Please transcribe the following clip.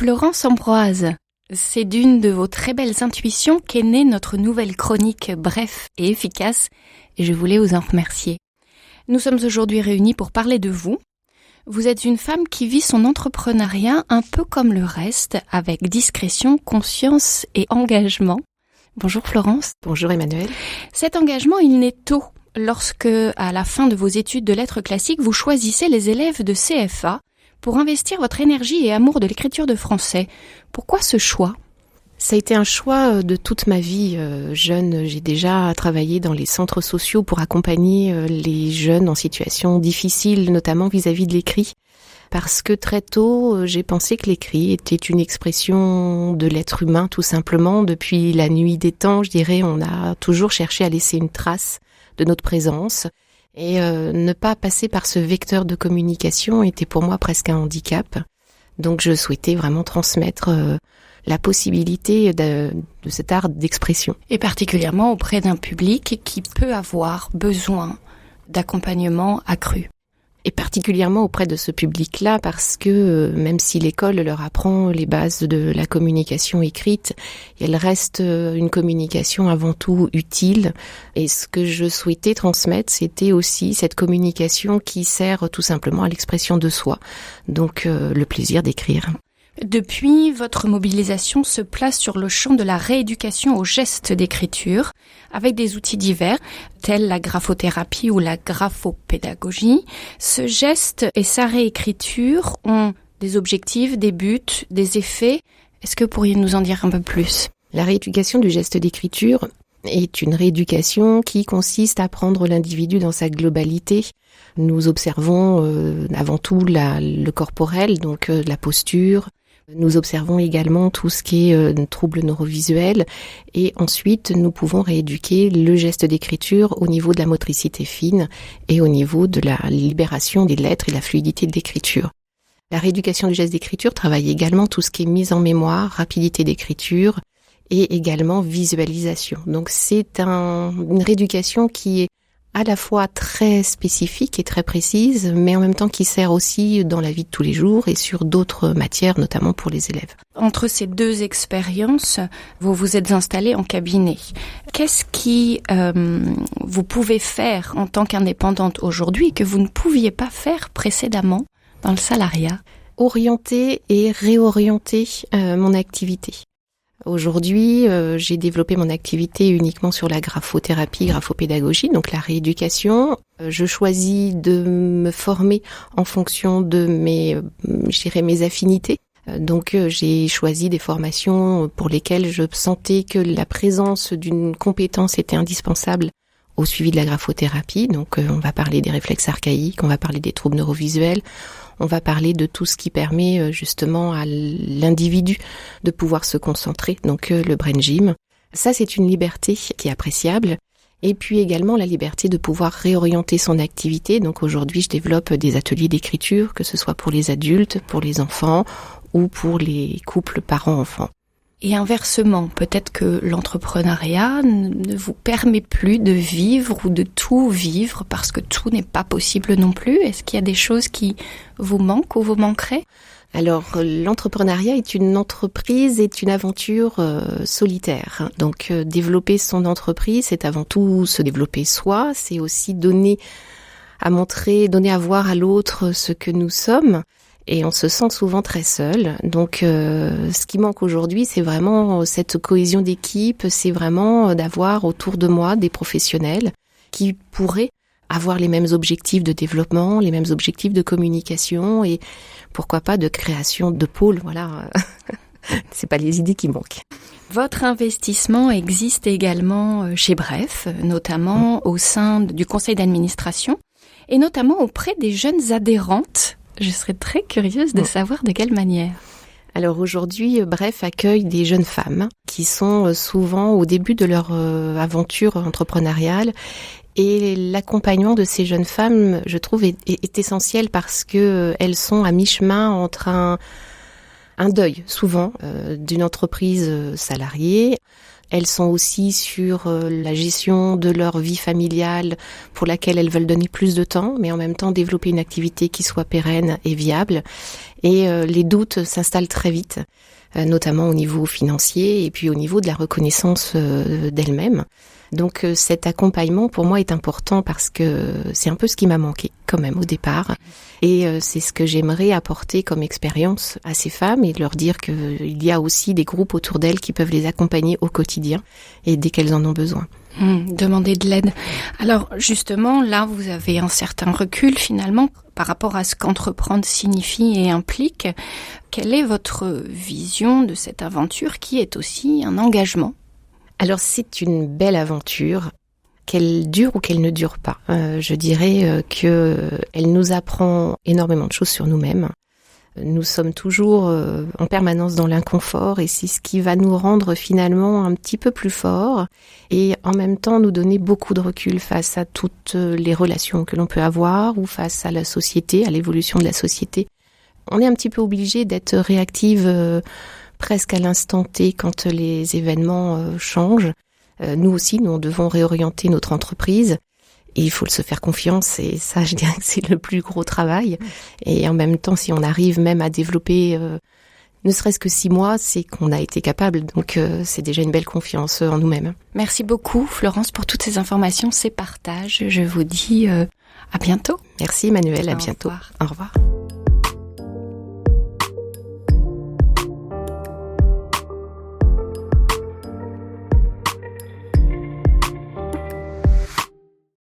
Florence Ambroise, c'est d'une de vos très belles intuitions qu'est née notre nouvelle chronique bref et efficace, et je voulais vous en remercier. Nous sommes aujourd'hui réunis pour parler de vous. Vous êtes une femme qui vit son entrepreneuriat un peu comme le reste, avec discrétion, conscience et engagement. Bonjour Florence. Bonjour Emmanuel. Cet engagement, il naît tôt, lorsque, à la fin de vos études de lettres classiques, vous choisissez les élèves de CFA pour investir votre énergie et amour de l'écriture de français. Pourquoi ce choix ? Ça a été un choix de toute ma vie. Jeune, j'ai déjà travaillé dans les centres sociaux pour accompagner les jeunes en situation difficile, notamment vis-à-vis de l'écrit. Parce que très tôt, j'ai pensé que l'écrit était une expression de l'être humain, tout simplement. Depuis la nuit des temps, je dirais, on a toujours cherché à laisser une trace de notre présence. Et ne pas passer par ce vecteur de communication était pour moi presque un handicap. Donc je souhaitais vraiment transmettre la possibilité de cet art d'expression. Et particulièrement auprès d'un public qui peut avoir besoin d'accompagnement accru. Et particulièrement auprès de ce public-là, parce que même si l'école leur apprend les bases de la communication écrite, elle reste une communication avant tout utile. Et ce que je souhaitais transmettre, c'était aussi cette communication qui sert tout simplement à l'expression de soi. Donc le plaisir d'écrire. Depuis, votre mobilisation se place sur le champ de la rééducation aux gestes d'écriture, avec des outils divers, tels la graphothérapie ou la graphopédagogie. Ce geste et sa réécriture ont des objectifs, des buts, des effets. Est-ce que vous pourriez nous en dire un peu plus ? La rééducation du geste d'écriture est une rééducation qui consiste à prendre l'individu dans sa globalité. Nous observons avant tout le corporel, donc la posture. Nous observons également tout ce qui est troubles neurovisuels et ensuite nous pouvons rééduquer le geste d'écriture au niveau de la motricité fine et au niveau de la libération des lettres et la fluidité de l'écriture. La rééducation du geste d'écriture travaille également tout ce qui est mise en mémoire, rapidité d'écriture et également visualisation. Donc c'est une rééducation qui est à la fois très spécifique et très précise, mais en même temps qui sert aussi dans la vie de tous les jours et sur d'autres matières, notamment pour les élèves. Entre ces deux expériences, vous vous êtes installée en cabinet. Qu'est-ce qui vous pouvez faire en tant qu'indépendante aujourd'hui que vous ne pouviez pas faire précédemment dans le salariat ? Orienter et réorienter mon activité. Aujourd'hui, j'ai développé mon activité uniquement sur la graphothérapie, graphopédagogie, donc la rééducation. Je choisis de me former en fonction de mes affinités. Donc j'ai choisi des formations pour lesquelles je sentais que la présence d'une compétence était indispensable au suivi de la graphothérapie. Donc on va parler des réflexes archaïques, on va parler des troubles neurovisuels, on va parler de tout ce qui permet justement à l'individu de pouvoir se concentrer, donc le brain gym. Ça, c'est une liberté qui est appréciable. Et puis également la liberté de pouvoir réorienter son activité. Donc aujourd'hui, je développe des ateliers d'écriture, que ce soit pour les adultes, pour les enfants ou pour les couples parents-enfants. Et inversement, peut-être que l'entrepreneuriat ne vous permet plus de vivre ou de tout vivre parce que tout n'est pas possible non plus. Est-ce qu'il y a des choses qui vous manquent ou vous manqueraient ? Alors, l'entrepreneuriat est une entreprise, est une aventure solitaire. Donc, développer son entreprise, c'est avant tout se développer soi. C'est aussi donner à voir à l'autre ce que nous sommes. Et on se sent souvent très seul. Donc, ce qui manque aujourd'hui, c'est vraiment cette cohésion d'équipe. C'est vraiment d'avoir autour de moi des professionnels qui pourraient avoir les mêmes objectifs de développement, les mêmes objectifs de communication et pourquoi pas de création de pôles. Voilà, c'est pas les idées qui manquent. Votre investissement existe également chez Bref, notamment au sein du conseil d'administration et notamment auprès des jeunes adhérentes. Je serais très curieuse de savoir de quelle manière. Alors aujourd'hui, Bref accueille des jeunes femmes qui sont souvent au début de leur aventure entrepreneuriale. Et l'accompagnement de ces jeunes femmes, je trouve, est essentiel parce que elles sont à mi-chemin entre un deuil, souvent, d'une entreprise salariée, Elles sont aussi sur la gestion de leur vie familiale pour laquelle elles veulent donner plus de temps, mais en même temps développer une activité qui soit pérenne et viable. Et les doutes s'installent très vite, notamment au niveau financier et puis au niveau de la reconnaissance d'elles-mêmes. Donc cet accompagnement pour moi est important parce que c'est un peu ce qui m'a manqué quand même au départ. Et c'est ce que j'aimerais apporter comme expérience à ces femmes et leur dire qu'il y a aussi des groupes autour d'elles qui peuvent les accompagner au quotidien et dès qu'elles en ont besoin. Demander de l'aide. Alors justement, là, vous avez un certain recul finalement par rapport à ce qu'entreprendre signifie et implique. Quelle est votre vision de cette aventure qui est aussi un engagement ? Alors c'est une belle aventure, qu'elle dure ou qu'elle ne dure pas. Je dirais qu'elle nous apprend énormément de choses sur nous-mêmes. Nous sommes toujours en permanence dans l'inconfort et c'est ce qui va nous rendre finalement un petit peu plus forts et en même temps nous donner beaucoup de recul face à toutes les relations que l'on peut avoir ou face à la société, à l'évolution de la société. On est un petit peu obligé d'être réactive presque à l'instant T quand les événements changent. Nous aussi, nous devons réorienter notre entreprise et il faut se faire confiance et ça, je dirais que c'est le plus gros travail. Et en même temps, si on arrive même à développer ne serait-ce que 6 mois, c'est qu'on a été capable. Donc c'est déjà une belle confiance en nous-mêmes. Merci beaucoup Florence pour toutes ces informations, ces partages. Je vous dis à bientôt. Merci Emmanuel, à bientôt. Revoir. Au revoir.